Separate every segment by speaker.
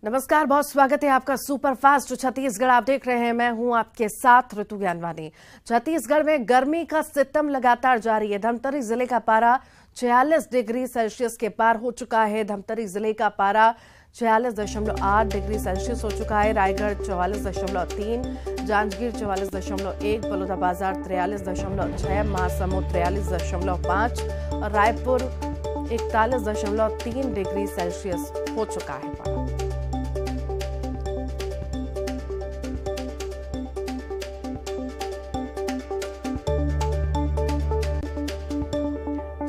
Speaker 1: नमस्कार, बहुत स्वागत है आपका सुपरफास्ट छत्तीसगढ़। आप देख रहे हैं, मैं हूं आपके साथ ऋतु ज्ञानवानी। छत्तीसगढ़ में गर्मी का सितम लगातार जारी है। धमतरी जिले का पारा 46 डिग्री सेल्सियस के पार हो चुका है। धमतरी जिले का पारा 46.8 डिग्री सेल्सियस हो चुका है। रायगढ़ 44.3, जांजगीर 44.1, बलौदाबाजार 43.6, महासमुंद 43.5 और रायपुर 41.3 डिग्री सेल्सियस हो चुका है पारा।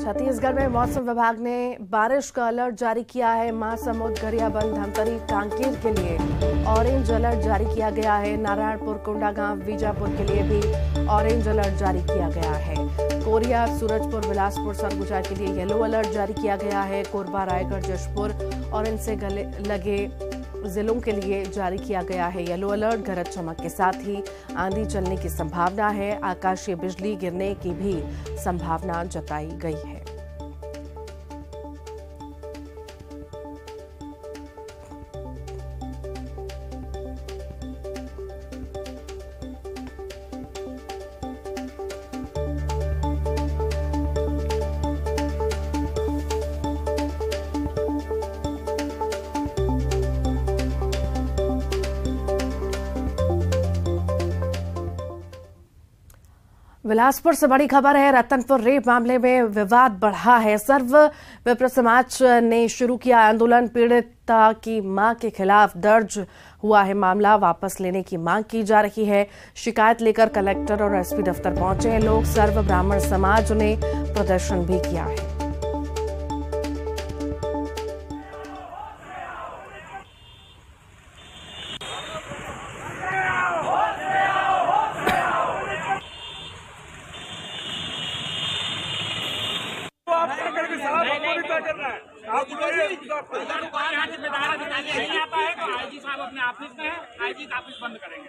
Speaker 1: छत्तीसगढ़ में मौसम विभाग ने बारिश का अलर्ट जारी किया है। महासमुंद, गरियाबंद, धमतरी, कांकेर के लिए ऑरेंज अलर्ट जारी किया गया है। नारायणपुर, कोंडागांव, बीजापुर के लिए भी ऑरेंज अलर्ट जारी किया गया है। कोरिया, सूरजपुर, बिलासपुर, सरगुजा के लिए येलो अलर्ट जारी किया गया है। कोरबा, रायगढ़, जशपुर और इनसे लगे जिलों के लिए जारी किया गया है येलो अलर्ट। गरज चमक के साथ ही आंधी चलने की संभावना है। आकाशीय बिजली गिरने की भी संभावना जताई गई है। बिलासपुर से बड़ी खबर है। रतनपुर रेप मामले में विवाद बढ़ा है। सर्व विप्र समाज ने शुरू किया आंदोलन। पीड़िता की मां के खिलाफ दर्ज हुआ है मामला। वापस लेने की मांग की जा रही है। शिकायत लेकर कलेक्टर और एसपी दफ्तर पहुंचे हैं लोग। सर्व ब्राह्मण समाज ने प्रदर्शन भी किया है।
Speaker 2: आईजी साहब अपने ऑफिस में है, आईजी का ऑफिस बंद करेंगे।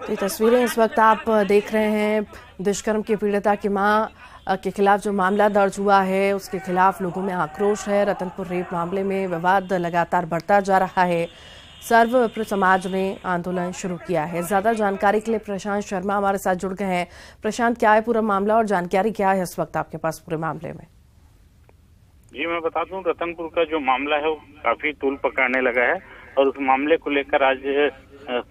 Speaker 1: ये तस्वीरें इस वक्त आप देख रहे हैं। दुष्कर्म की पीड़िता की मां के खिलाफ जो मामला दर्ज हुआ है उसके खिलाफ लोगों में आक्रोश है। रतनपुर रेप मामले में विवाद लगातार बढ़ता जा रहा है। सर्व विप्र समाज ने आंदोलन शुरू किया है। ज्यादा जानकारी के लिए प्रशांत शर्मा हमारे साथ जुड़ गए हैं। प्रशांत, क्या है पूरा मामला और जानकारी क्या है इस वक्त आपके पास पूरे मामले में?
Speaker 3: जी, मैं बता दूं, रतनपुर का जो मामला है वो काफी तूल पकड़ने लगा है और उस मामले को लेकर आज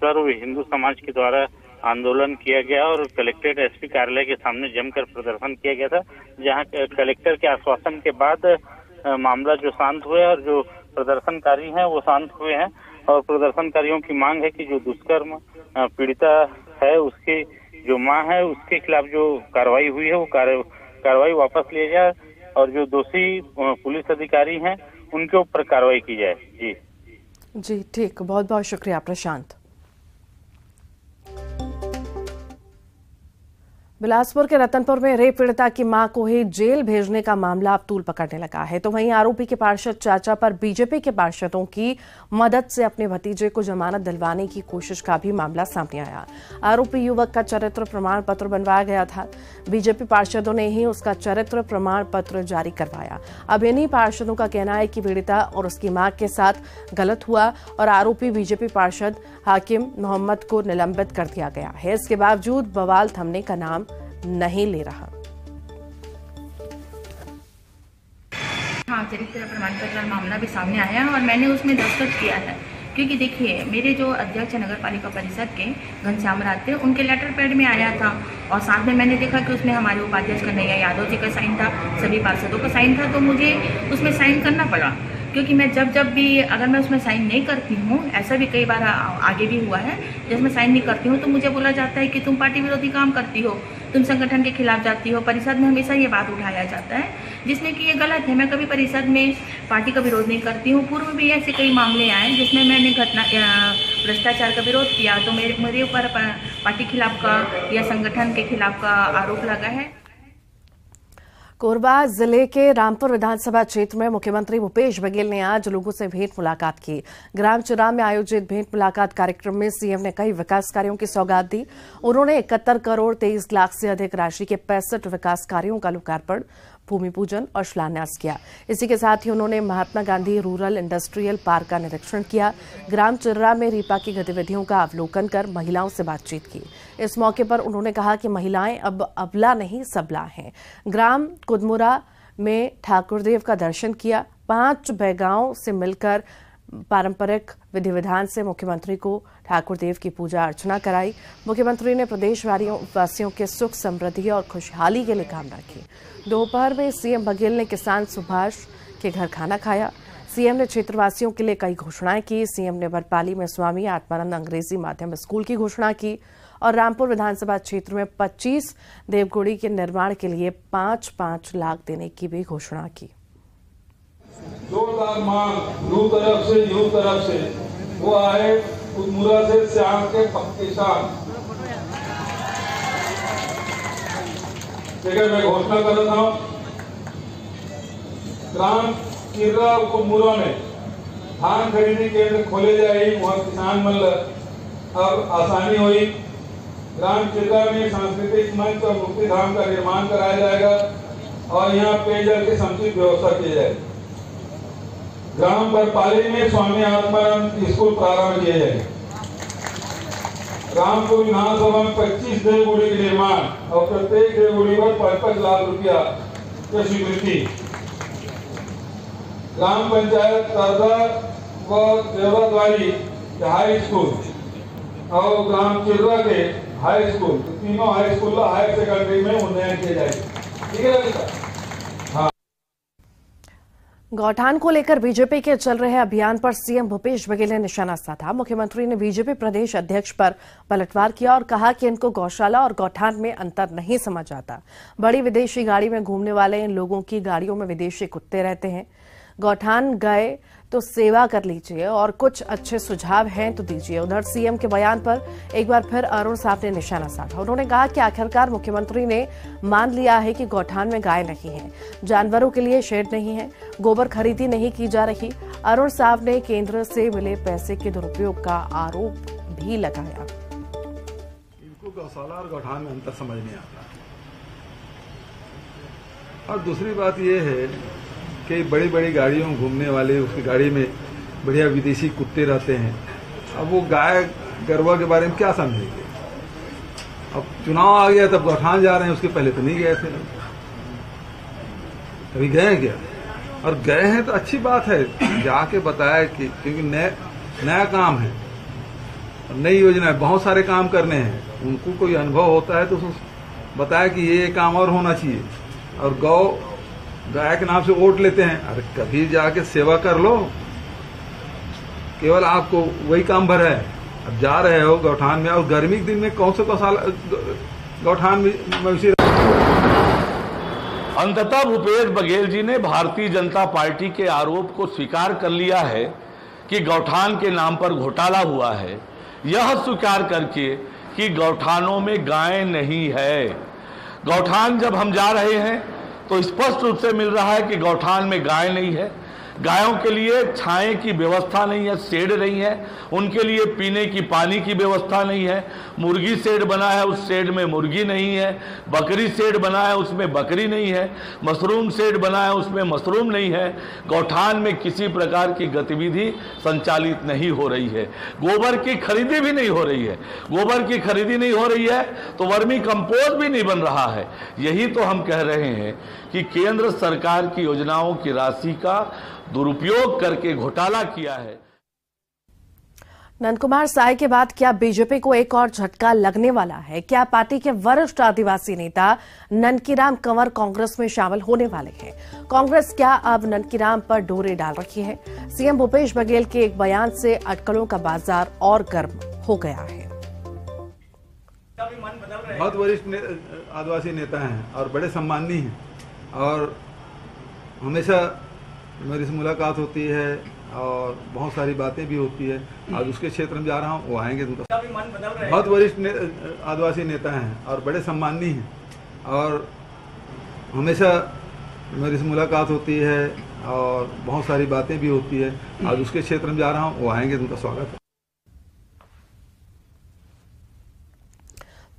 Speaker 3: सर्व हिंदू समाज के द्वारा आंदोलन किया गया और कलेक्ट्रेट एसपी कार्यालय के सामने जमकर प्रदर्शन किया गया था, जहां कलेक्टर के आश्वासन के बाद मामला जो शांत हुआ और जो प्रदर्शनकारी हैं वो शांत हुए हैं। और प्रदर्शनकारियों की मांग है कि जो दुष्कर्म पीड़िता है उसकी जो मां है उसके खिलाफ जो कार्रवाई हुई है वो कार्रवाई वापस लिया जाए और जो दोषी पुलिस अधिकारी हैं उनके ऊपर कार्रवाई की जाए।
Speaker 1: जी ठीक, बहुत बहुत शुक्रिया प्रशांत। बिलासपुर के रतनपुर में रेप पीड़िता की मां को ही जेल भेजने का मामला अब तूल पकड़ने लगा है। तो वहीं आरोपी के पार्षद चाचा पर बीजेपी के पार्षदों की मदद से अपने भतीजे को जमानत दिलवाने की कोशिश का भी मामला सामने आया। आरोपी युवक का चरित्र प्रमाण पत्र बनवाया गया था। बीजेपी पार्षदों ने ही उसका चरित्र प्रमाण पत्र जारी करवाया। अब इन्हीं पार्षदों का कहना है कि पीड़िता और उसकी मां के साथ गलत हुआ और आरोपी बीजेपी पार्षद हाकिम मोहम्मद को निलंबित कर दिया गया है। इसके बावजूद बवाल थमने का नाम नहीं ले रहा।
Speaker 4: हाँ, चरित्र प्रमाण पत्र मामला भी सामने आया और मैंने उसमें दस्तखत किया है, क्योंकि देखिए मेरे जो अध्यक्ष नगर पालिका परिषद के घनश्याम राज थे उनके लेटर पैड में आया था और साथ में मैंने देखा कि उसमें हमारे उपाध्यक्ष कन्हैया यादव जी का साइन था, सभी पार्षदों का साइन था, तो मुझे उसमें साइन करना पड़ा। क्योंकि मैं जब भी अगर मैं उसमें साइन नहीं करती हूँ, ऐसा भी कई बार आगे भी हुआ है, जब मैं साइन नहीं करती हूँ तो मुझे बोला जाता है कि तुम पार्टी विरोधी काम करती हो, तुम संगठन के खिलाफ जाती हो। परिषद में हमेशा ये बात उठाया जाता है, जिसमें कि ये गलत है। मैं कभी परिषद में पार्टी का विरोध नहीं करती हूँ। पूर्व भी ऐसे कई मामले आए जिसमें मैंने भ्रष्टाचार का विरोध किया, तो मेरे ऊपर पार्टी खिलाफ का या संगठन के खिलाफ का आरोप लगा है।
Speaker 1: कोरबा जिले के रामपुर विधानसभा क्षेत्र में मुख्यमंत्री भूपेश बघेल ने आज लोगों से भेंट मुलाकात की। ग्राम चिरा में आयोजित भेंट मुलाकात कार्यक्रम में सीएम ने कई विकास कार्यों की सौगात दी। उन्होंने 71 करोड़ 23 लाख से अधिक राशि के 65 विकास कार्यों का लोकार्पण, भूमि पूजन और शिलान्यास किया। इसी के साथ ही उन्होंने Mahatma Gandhi rural industrial park का निरीक्षण किया। ग्राम चिर्रा में रीपा की गतिविधियों का अवलोकन कर महिलाओं से बातचीत की। इस मौके पर उन्होंने कहा कि महिलाएं अब अबला नहीं सबला हैं। ग्राम कुदमुरा में ठाकुरदेव का दर्शन किया। 5 बैगाओं से मिलकर पारंपरिक विधि विधान से मुख्यमंत्री को ठाकुरदेव की पूजा अर्चना कराई। मुख्यमंत्री ने प्रदेश वासियों के सुख, समृद्धि और खुशहाली के लिए कामना की। दोपहर में सीएम बघेल ने किसान सुभाष के घर खाना खाया। सीएम ने क्षेत्रवासियों के लिए कई घोषणाएं की। सीएम ने बरपाली में स्वामी आत्मानंद अंग्रेजी माध्यम स्कूल की घोषणा की और रामपुर विधानसभा क्षेत्र में 25 देवगुड़ी के निर्माण के लिए 5-5 लाख देने की भी घोषणा की।
Speaker 5: जोरदार मांग यू तरफ से वो आए कुदमुरा से श्याम के पक्के शाम। देखिए, मैं घोषणा कर रहा हूँ, ग्राम चिर्रा और कुदमुरा में धान खरीदी केंद्र खोले जाए, वहाँ किसान मतलब अब आसानी हुई। ग्राम चिर्रा में सांस्कृतिक मंच और मुक्ति धाम का निर्माण कराया जाएगा और यहाँ पेयजल की समुचित व्यवस्था की जाएगी। ग्राम बरपाली में स्वामी आत्मानंद स्कूल प्रारंभ किए जाएंगे। रामपुर विधानसभा में 25 देवगुड़ी के निर्माण और प्रत्येक देवगुड़ी पर 5-5 लाख रुपया की स्वीकृति। ग्राम पंचायत तरदा व देवरादवाली के हाई स्कूल और ग्राम चिर्रा के हाई स्कूल, तीनों हाई स्कूल हायर सेकेंडरी में उन्नयन किए जाएंगे। ठीक है।
Speaker 1: गौठान को लेकर बीजेपी के चल रहे अभियान पर सीएम भूपेश बघेल ने निशाना साधा। मुख्यमंत्री ने बीजेपी प्रदेश अध्यक्ष पर पलटवार किया और कहा कि इनको गौशाला और गौठान में अंतर नहीं समझ आता। बड़ी विदेशी गाड़ी में घूमने वाले इन लोगों की गाड़ियों में विदेशी कुत्ते रहते हैं। गौठान गए तो सेवा कर लीजिए और कुछ अच्छे सुझाव हैं तो दीजिए। उधर सीएम के बयान पर एक बार फिर अरुण साहब ने निशाना साधा। उन्होंने कहा कि आखिरकार मुख्यमंत्री ने मान लिया है कि गौठान में गाय नहीं है, जानवरों के लिए शेड नहीं है, गोबर खरीदी नहीं की जा रही। अरुण साहब ने केंद्र से मिले पैसे के दुरुपयोग का आरोप भी लगाया।
Speaker 5: इनको गौशाला और गौठान में अंतर समझ नहीं आता। और दूसरी बात यह है कि बड़ी बड़ी गाड़ियों में घूमने वाले, उसकी गाड़ी में बढ़िया विदेशी कुत्ते रहते हैं। अब वो गाय गरवा के बारे में क्या समझेंगे? अब चुनाव आ गया तब गौठान जा रहे हैं, उसके पहले तो नहीं गए थे। अभी गए क्या? और गए हैं तो अच्छी बात है, जाके बताया कि क्योंकि नया काम है, नई योजना है, बहुत सारे काम करने हैं। उनको कोई अनुभव होता है तो बताया कि ये काम और होना चाहिए। और गाय के नाम से वोट लेते हैं। अरे कभी जाके सेवा कर लो, केवल आपको वही काम भर है। अब जा रहे हो गौठान में, और गर्मी के दिन में कौन से गौठान में मवेशी।
Speaker 6: अंततः भूपेश बघेल जी ने भारतीय जनता पार्टी के आरोप को स्वीकार कर लिया है कि गौठान के नाम पर घोटाला हुआ है, यह स्वीकार करके कि गौठानों में गाय नहीं है। गौठान जब हम जा रहे हैं तो स्पष्ट रूप से मिल रहा है कि गौठान में गाय नहीं है। गायों के लिए छाए की व्यवस्था नहीं है, शेड नहीं है, उनके लिए पीने की पानी की व्यवस्था नहीं है। मुर्गी शेड बना है, उस शेड में मुर्गी नहीं है। बकरी शेड बना है, उसमें बकरी नहीं है। मशरूम शेड बना है, उसमें मशरूम नहीं है। गौठान में किसी प्रकार की गतिविधि संचालित नहीं हो रही है। गोबर की खरीदी भी नहीं हो रही है। गोबर की खरीदी नहीं हो रही है तो वर्मी कंपोस्ट भी नहीं बन रहा है। यही तो हम कह रहे हैं कि केंद्र सरकार की योजनाओं की राशि का दुरुपयोग करके घोटाला किया है।
Speaker 1: नंदकुमार साय के बाद क्या बीजेपी को एक और झटका लगने वाला है? क्या पार्टी के वरिष्ठ आदिवासी नेता ननकीराम कंवर कांग्रेस में शामिल होने वाले हैं? कांग्रेस क्या अब ननकीराम पर डोरे डाल रही है? सीएम भूपेश बघेल के एक बयान से अटकलों का बाजार और गर्म हो गया है।
Speaker 5: बहुत वरिष्ठ आदिवासी नेता हैं और बड़े सम्माननीय हैं, और हमेशा मेरी से मुलाकात होती है और बहुत सारी बातें भी होती है। आज उसके क्षेत्र में जा रहा हूँ, वो आएंगे। बहुत वरिष्ठ आदिवासी नेता हैं और बड़े सम्माननीय हैं, और हमेशा मेरी से मुलाकात होती है और बहुत सारी बातें भी होती है। आज उसके क्षेत्र में जा रहा हूँ, वो आएंगे, उनका स्वागत है।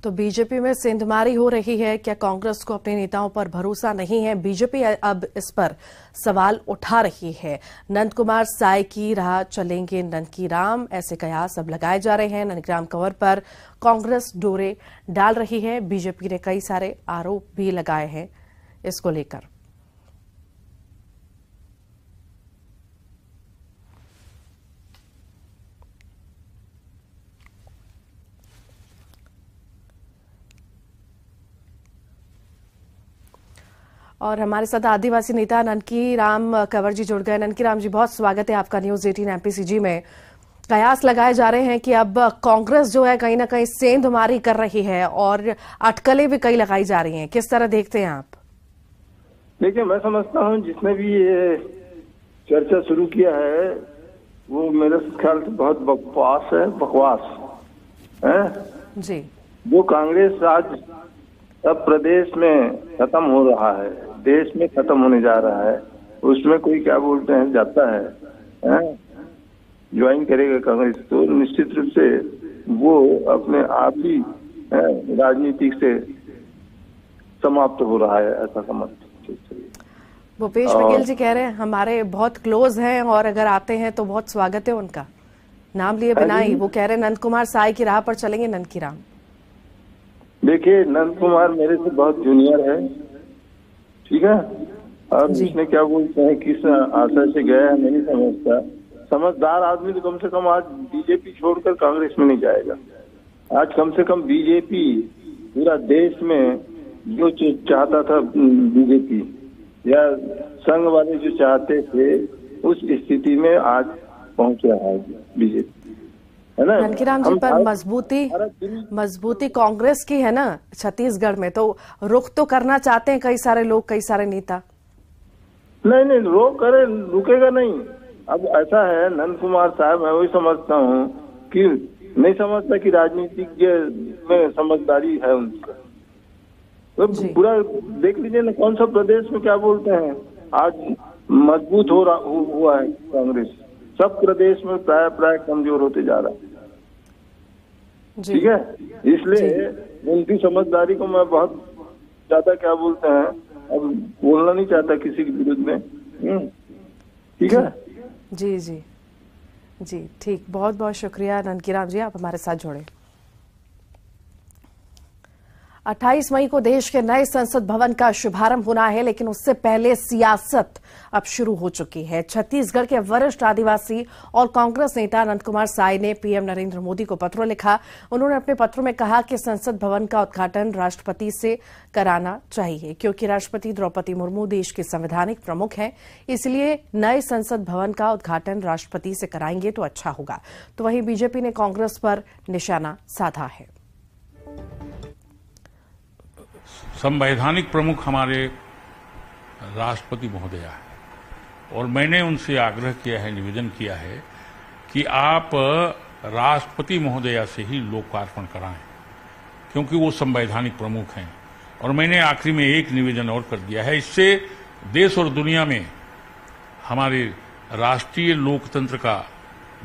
Speaker 1: तो बीजेपी में सेंधमारी हो रही है। क्या कांग्रेस को अपने नेताओं पर भरोसा नहीं है? बीजेपी अब इस पर सवाल उठा रही है। नंद कुमार साय की राह चलेंगे ननकी राम, ऐसे कयास अब लगाए जा रहे हैं। ननकी राम कंवर पर कांग्रेस डोरे डाल रही है। बीजेपी ने कई सारे आरोप भी लगाए हैं इसको लेकर। और हमारे साथ आदिवासी नेता ननकी राम कंवर जी जुड़ गए। ननकी राम जी, बहुत स्वागत है आपका न्यूज 18 एमपीसीजी में। कयास लगाए जा रहे हैं कि अब कांग्रेस जो है कहीं ना कहीं सेंधमारी कर रही है और अटकलें भी कई लगाई जा रही हैं। किस तरह देखते हैं आप?
Speaker 7: देखिए, मैं समझता हूं जिसने भी ये चर्चा शुरू किया है वो मेरे ख्याल से बहुत बकवास है
Speaker 1: जी।
Speaker 7: वो कांग्रेस आज अब प्रदेश में खत्म हो रहा है, देश में खत्म होने जा रहा है, उसमें कोई क्या बोलते हैं जाता है ज्वाइन करेगा कांग्रेस, तो निश्चित रूप से वो अपने आप ही राजनीतिक से समाप्त हो रहा है, ऐसा समझ।
Speaker 1: भूपेश बघेल जी कह रहे हैं हमारे बहुत क्लोज हैं और अगर आते हैं तो बहुत स्वागत है उनका, नाम लिए बिना ही। वो कह रहे हैं नंद कुमार साय की राह पर चलेंगे ननकी राम।
Speaker 7: देखिए, नंद कुमार मेरे से बहुत जूनियर है, ठीक है, और उसने क्या बोलते हैं किस आशा से गया है नहीं समझता। समझदार आदमी तो कम से कम आज बीजेपी छोड़कर कांग्रेस में नहीं जाएगा। आज कम से कम बीजेपी पूरा देश में जो चाहता था बीजेपी या संघ वाले जो चाहते थे उस स्थिति में आज पहुंच रहा है बीजेपी, है ना।
Speaker 1: ननकी राम जी, पर मजबूती कांग्रेस की है ना छत्तीसगढ़ में, तो रुख तो करना चाहते हैं कई सारे लोग, कई सारे नेता।
Speaker 7: नहीं, रुकेगा नहीं। अब ऐसा है, नंद कुमार साहब, मैं वही समझता हूँ कि नहीं समझता कि राजनीतिक में समझदारी है उनका। तो पूरा देख लीजिए ना, कौन सा प्रदेश में क्या बोलते हैं आज मजबूत हुआ है कांग्रेस, सब प्रदेश में प्राय कमजोर होते जा रहा है, ठीक है। इसलिए उनकी समझदारी को मैं बहुत ज्यादा क्या बोलते हैं अब बोलना नहीं चाहता किसी के विरुद्ध में, ठीक है।
Speaker 1: जी जी जी, ठीक, बहुत बहुत शुक्रिया ननकी राम जी, आप हमारे साथ जुड़े। 28 मई को देश के नए संसद भवन का शुभारंभ होना है, लेकिन उससे पहले सियासत अब शुरू हो चुकी है। छत्तीसगढ़ के वरिष्ठ आदिवासी और कांग्रेस नेता नंद कुमार साय ने पीएम नरेंद्र मोदी को पत्र लिखा। उन्होंने अपने पत्र में कहा कि संसद भवन का उद्घाटन राष्ट्रपति से कराना चाहिए, क्योंकि राष्ट्रपति द्रौपदी मुर्मू देश की संवैधानिक प्रमुख हैं। इसलिए नए संसद भवन का उद्घाटन राष्ट्रपति से कराएंगे तो अच्छा होगा। तो वहीं बीजेपी ने कांग्रेस पर निशाना साधा है।
Speaker 8: संवैधानिक प्रमुख हमारे राष्ट्रपति महोदय है और मैंने उनसे आग्रह किया है, निवेदन किया है कि आप राष्ट्रपति महोदया से ही लोकार्पण कराएं, क्योंकि वो संवैधानिक प्रमुख हैं। और मैंने आखिरी में एक निवेदन और कर दिया है, इससे देश और दुनिया में हमारे राष्ट्रीय लोकतंत्र का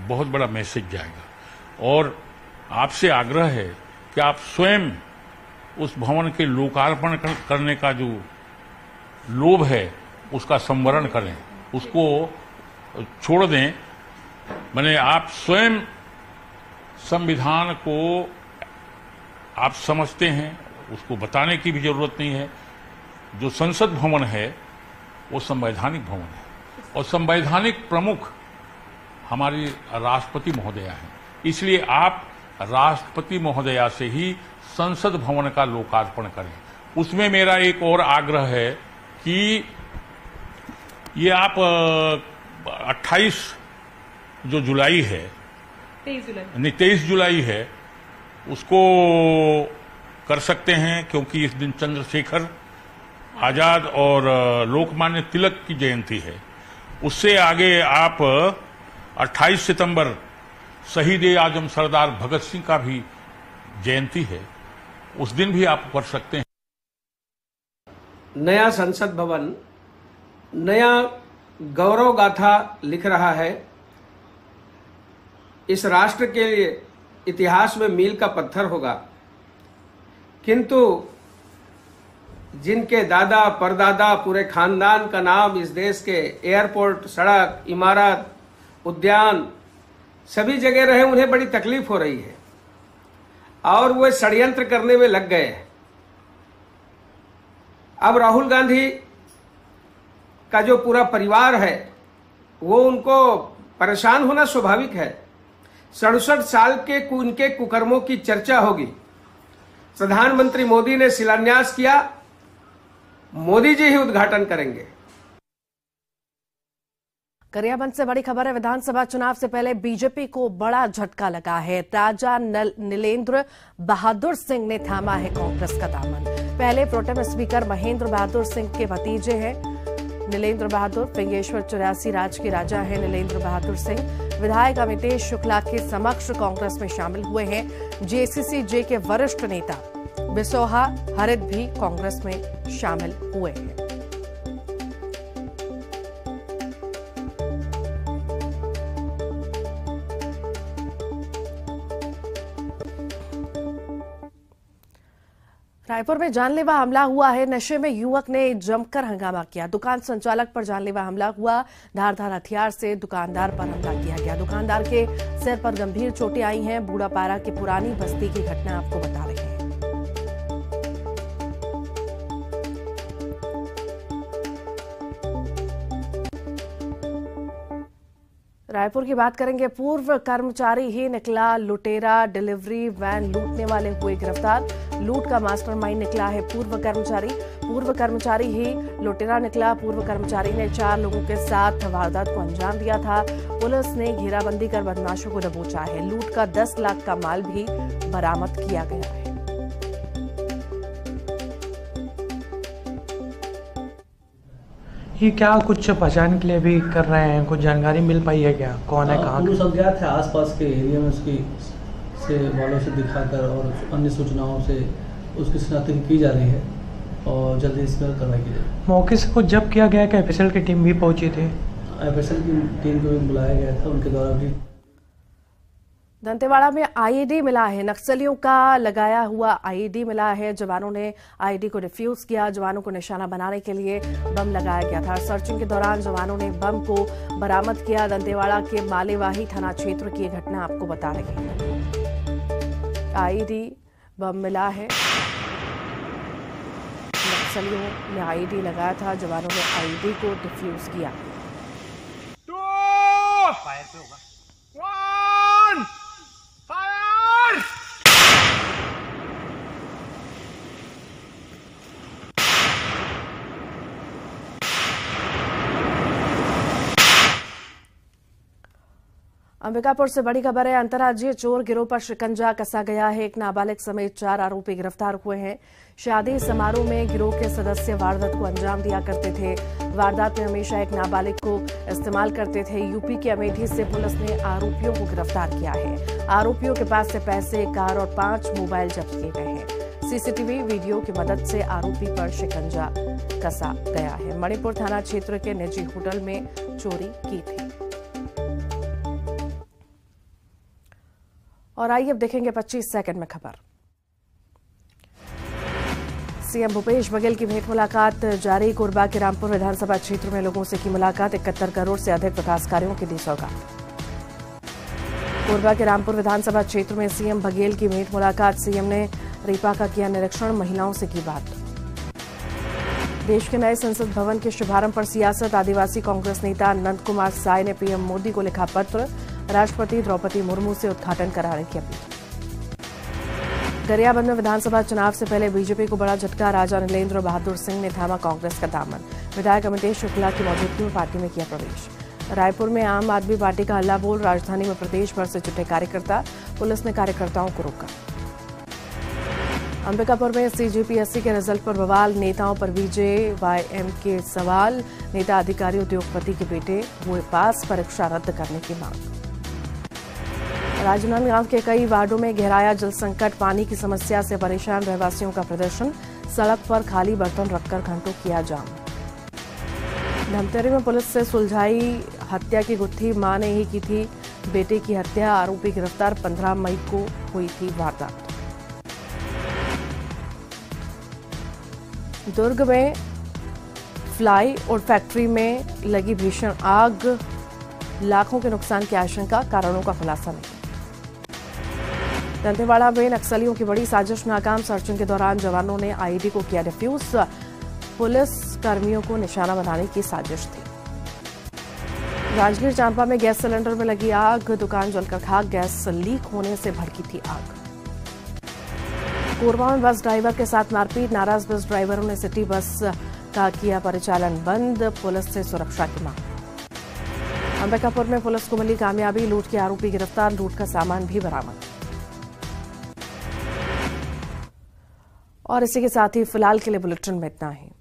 Speaker 8: बहुत बड़ा मैसेज जाएगा। और आपसे आग्रह है कि आप स्वयं उस भवन के लोकार्पण करने का जो लोभ है उसका संवरण करें, उसको छोड़ दें। मैंने आप स्वयं संविधान को आप समझते हैं, उसको बताने की भी जरूरत नहीं है। जो संसद भवन है वो संवैधानिक भवन है और संवैधानिक प्रमुख हमारी राष्ट्रपति महोदया हैं। इसलिए आप राष्ट्रपति महोदया से ही संसद भवन का लोकार्पण करें। उसमें मेरा एक और आग्रह है कि ये आप 28 जो जुलाई है, 23 जुलाई है, उसको कर सकते हैं, क्योंकि इस दिन चंद्रशेखर आजाद और लोकमान्य तिलक की जयंती है। उससे आगे आप 28 सितंबर शहीद आजम सरदार भगत सिंह का भी जयंती है, उस दिन भी आप कर सकते हैं।
Speaker 9: नया संसद भवन नया गौरव गाथा लिख रहा है। इस राष्ट्र के लिए इतिहास में मील का पत्थर होगा, किंतु जिनके दादा परदादा पूरे खानदान का नाम इस देश के एयरपोर्ट, सड़क, इमारत, उद्यान सभी जगह रहे, उन्हें बड़ी तकलीफ हो रही है और वो षड्यंत्र करने में लग गए हैं। अब राहुल गांधी का जो पूरा परिवार है वो उनको परेशान होना स्वाभाविक है। 67 साल के उनके कुकर्मों की चर्चा होगी। प्रधानमंत्री मोदी ने शिलान्यास किया, मोदी जी ही उद्घाटन करेंगे।
Speaker 1: गरियाबंद से बड़ी खबर है। विधानसभा चुनाव से पहले बीजेपी को बड़ा झटका लगा है। राजा नीलेंद्र बहादुर सिंह ने थामा है कांग्रेस का दामन। पहले प्रोटेम स्पीकर महेंद्र बहादुर सिंह के भतीजे हैं नीलेंद्र बहादुर। फिंगेश्वर 84 राज के राजा हैं नीलेंद्र बहादुर सिंह। विधायक अमितेश शुक्ला के समक्ष कांग्रेस में शामिल हुए हैं। जेसीसी-जे के वरिष्ठ नेता बिसोहा हरित भी कांग्रेस में शामिल हुए हैं। रायपुर में जानलेवा हमला हुआ है। नशे में युवक ने जमकर हंगामा किया। दुकान संचालक पर जानलेवा हमला हुआ। धारदार हथियार से दुकानदार पर हमला किया गया। दुकानदार के सिर पर गंभीर चोटें आई हैं। बूढ़ापारा की पुरानी बस्ती की घटना आपको बता रहे हैं। रायपुर की बात करेंगे। पूर्व कर्मचारी ही निकला लुटेरा। डिलीवरी वैन लूटने वाले हुए गिरफ्तार। लूट का मास्टरमाइंड निकला है पूर्व कर्मचारी। पूर्व कर्मचारी ही लुटेरा निकला। पूर्व कर्मचारी ने 4 लोगों के साथ वारदात को अंजाम दिया था। पुलिस ने घेराबंदी कर बदमाशों को दबोचा है। लूट का 10 लाख का माल भी बरामद किया गया है।
Speaker 10: ये क्या कुछ पहचान के लिए भी कर रहे हैं? कुछ जानकारी मिल पाई है क्या? कौन है, कहाँ?
Speaker 11: पुलिस अज्ञात है। आसपास के एरिया में उसकी से वालों से दिखाकर और अन्य सूचनाओं से उसकी शिनाख्त की जा रही है और जल्दी इस पर कार्रवाई की जाएगी।
Speaker 10: मौके से कुछ जब्त किया गया कि एफएसएल की टीम भी पहुंची थी?
Speaker 11: एफएसएल की टीम को भी बुलाया गया था, उनके द्वारा भी।
Speaker 1: दंतेवाड़ा में आईईडी मिला है। नक्सलियों का लगाया हुआ आईईडी मिला है। जवानों ने आईईडी को डिफ्यूज किया। जवानों को निशाना बनाने के लिए बम लगाया गया था। सर्चिंग के दौरान जवानों ने बम को बरामद किया। दंतेवाड़ा के मालेवाही थाना क्षेत्र की घटना आपको बता रहे हैं। आईईडी बम मिला है। नक्सलियों ने आईईडी लगाया था। जवानों ने आईईडी को डिफ्यूज किया।
Speaker 2: फायर पे होगा। 1 फायर।
Speaker 1: अंबिकापुर से बड़ी खबर है। अंतर्राज्यीय चोर गिरोह पर शिकंजा कसा गया है। एक नाबालिग समेत 4 आरोपी गिरफ्तार हुए हैं। शादी समारोह में गिरोह के सदस्य वारदात को अंजाम दिया करते थे। वारदात में हमेशा एक नाबालिग को इस्तेमाल करते थे। यूपी के अमेठी से पुलिस ने आरोपियों को गिरफ्तार किया है। आरोपियों के पास से पैसे, कार और 5 मोबाइल जब्त किए गए हैं। सीसीटीवी वीडियो की मदद से आरोपी पर शिकंजा कसा गया है। मणिपुर थाना क्षेत्र के निजी होटल में चोरी की थी। और आइए अब देखेंगे 25 सेकंड में खबर। सीएम भूपेश बघेल की भेंट मुलाकात जारी। कोरबा के रामपुर विधानसभा क्षेत्र में लोगों से की मुलाकात। 71 करोड़ से अधिक विकासकार्यों की दी सौगात। कोरबा के रामपुर विधानसभा क्षेत्र में सीएम बघेल की भेंट मुलाकात। सीएम ने रीपा का किया निरीक्षण। महिलाओं से की बात। देश के नए संसद भवन के शुभारंभ पर सियासत। आदिवासी कांग्रेस नेता नंद कुमार साय ने पीएम मोदी को लिखा पत्र। राष्ट्रपति द्रौपदी मुर्मू से उद्घाटन कराने की अपील। गरियाबंद में विधानसभा चुनाव से पहले बीजेपी को बड़ा झटका। राजा नीलेंद्र बहादुर सिंह ने थामा कांग्रेस का दामन। विधायक अमितेश शुक्ला की मौजूदगी में पार्टी में किया प्रवेश। रायपुर में आम आदमी पार्टी का हल्ला बोल। राजधानी में प्रदेश भर से जुटे कार्यकर्ता। पुलिस ने कार्यकर्ताओं को रोका। अंबिकापुर में सीजीपीएससी के रिजल्ट पर बवाल। नेताओं पर बीजेवाईएम के सवाल। नेता अधिकारी उद्योगपति के बेटे हुए पास। परीक्षा रद्द करने की मांग। राजनांदगांव के कई वार्डों में गहराया जल संकट। पानी की समस्या से परेशान रहवासियों का प्रदर्शन। सड़क पर खाली बर्तन रखकर घंटों किया जाम। धमतरी में पुलिस से सुलझाई हत्या की गुत्थी, मां ने ही की थी बेटे की हत्या। आरोपी गिरफ्तार, 15 मई को हुई थी वारदात। दुर्ग में फ्लाई और फैक्ट्री में लगी भीषण आग, लाखों के नुकसान की आशंका, कारणों का खुलासा नहीं। दंतेवाड़ा में नक्सलियों की बड़ी साजिश नाकाम, सर्चिंग के दौरान जवानों ने आईडी को किया डिफ्यूज, पुलिस कर्मियों को निशाना बनाने की साजिश थी। राजगीर चांपा में गैस सिलेंडर में लगी आग, दुकान जलकर खाक, गैस लीक होने से भड़की थी आग। कोरबा में बस ड्राइवर के साथ मारपीट, नाराज बस ड्राइवरों ने सिटी बस का किया परिचालन बंद, पुलिस से सुरक्षा की मांग। अंबिकापुर में पुलिस को मिली कामयाबी, लूट के आरोपी गिरफ्तार, लूट का सामान भी बरामद। और इसी के साथ ही फिलहाल के लिए बुलेटिन में इतना ही।